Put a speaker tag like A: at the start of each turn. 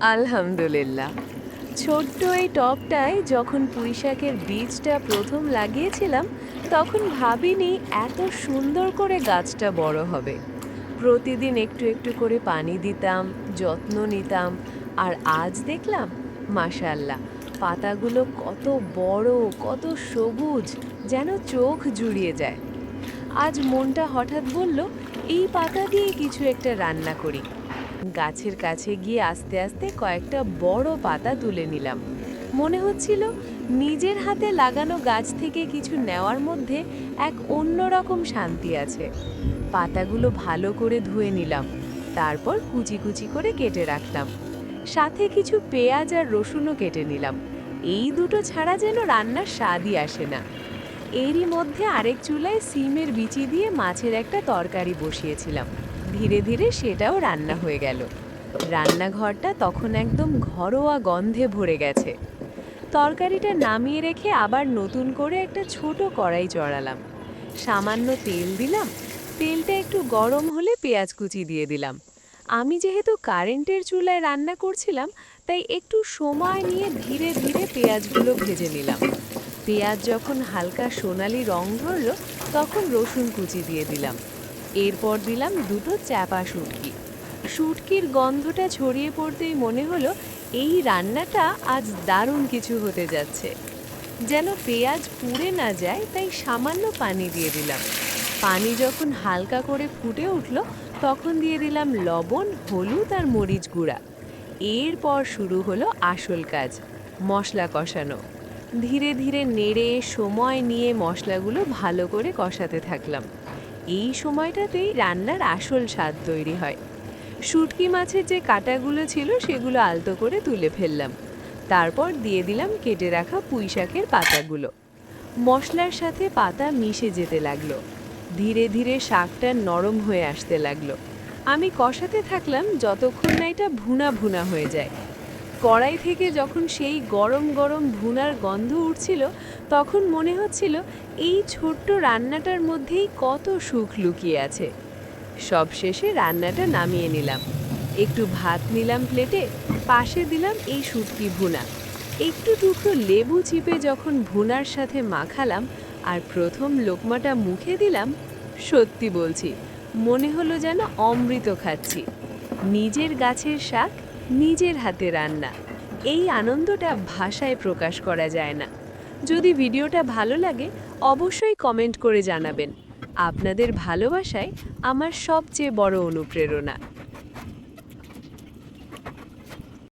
A: আলহামদুলিল্লাহ। ছোট্ট এই টবটায় যখন পুঁইশাকের বীজটা প্রথম লাগিয়েছিলাম, তখন ভাবিনি এত সুন্দর করে গাছটা বড় হবে। প্রতিদিন একটু একটু করে পানি দিতাম, যত্ন নিতাম, আর আজ দেখলাম, মাশাআল্লাহ, পাতাগুলো কত বড়, কত সবুজ, যেন চোখ জুড়িয়ে যায়। আজ মনটা হঠাৎ বলল, এই পাতা দিয়ে কিছু একটা রান্না করি। গাছের কাছে গিয়ে আস্তে আস্তে কয়েকটা বড় পাতা তুলে নিলাম। মনে হচ্ছিল নিজের হাতে লাগানো গাছ থেকে কিছু নেওয়ার মধ্যে এক অন্যরকম শান্তি আছে। পাতাগুলো ভালো করে ধুয়ে নিলাম, তারপর কুচি কুচি করে কেটে রাখলাম। সাথে কিছু পেঁয়াজ আর রসুনও কেটে নিলাম। এই দুটো ছাড়া যেন রান্নার স্বাদই আসে না। এরই মধ্যে আরেক চুলায় সিমের বিচি দিয়ে মাছের একটা তরকারি বসিয়েছিলাম। ধীরে ধীরে সেটাও রান্না হয়ে গেল। রান্নাঘরটা তখন একদম ঘরোয়া গন্ধে ভরে গেছে। তরকারিটা নামিয়ে রেখে আবার নতুন করে একটা ছোট কড়াই চড়ালাম। সামান্য তেল দিলাম। তেলটা একটু গরম হলে পেঁয়াজ কুচি দিয়ে দিলাম। আমি যেহেতু কারেন্টের চুলায় রান্না করছিলাম, তাই একটু সময় নিয়ে ধীরে ধীরে পেঁয়াজগুলো ভেজে নিলাম। পেঁয়াজ যখন হালকা সোনালি রং ধরল, তখন রসুন কুচি দিয়ে দিলাম। এরপর দিলাম দুটো চাপা শুটকি। শুটকির গন্ধটা ছড়িয়ে পড়তেই মনে হলো এই রান্নাটা আজ দারুণ কিছু হতে যাচ্ছে। যেন পেঁয়াজ পুড়ে না যায়, তাই সামান্য পানি দিয়ে দিলাম। পানি যখন হালকা করে ফুটে উঠল, তখন দিয়ে দিলাম লবণ, হলুদ আর মরিচ গুঁড়া। এরপর শুরু হলো আসল কাজ, মশলা কষানো। ধীরে ধীরে নেড়ে সময় নিয়ে মশলাগুলো ভালো করে কষাতে থাকলাম। এই সময়টাতেই রান্নার আসল স্বাদ তৈরি হয়। শুটকি মাছের যে কাঁটাগুলো ছিল সেগুলো আলতো করে তুলে ফেললাম। তারপর দিয়ে দিলাম কেটে রাখা পুঁইশাকের পাতাগুলো। মশলার সাথে পাতা মিশে যেতে লাগলো। ধীরে ধীরে শাকটা নরম হয়ে আসতে লাগলো। আমি কষাতে থাকলাম যতক্ষণ না এটা ভুনা ভুনা হয়ে যায়। কড়াই থেকে যখন সেই গরম গরম ভুনার গন্ধ উঠছিল, তখন মনে হচ্ছিল এই ছোট্ট রান্নাটার মধ্যেই কত সুখ লুকিয়ে আছে। সবশেষে রান্নাটা নামিয়ে নিলাম। একটু ভাত নিলাম প্লেটে, পাশে দিলাম এই শুটকি ভুনা। একটু টুকরো লেবু চিপে যখন ভুনার সাথে মাখালাম আর প্রথম লোকমাটা মুখে দিলাম, সত্যি বলছি, মনে হলো যেন অমৃত খাচ্ছি। নিজের গাছের শাক, নিজের হাতে রান্না, এই আনন্দটা ভাষায় প্রকাশ করা যায় না। যদি ভিডিওটা ভালো লাগে, অবশ্যই কমেন্ট করে জানাবেন। আপনাদের ভালোবাসায় আমার সবচেয়ে বড় অনুপ্রেরণা।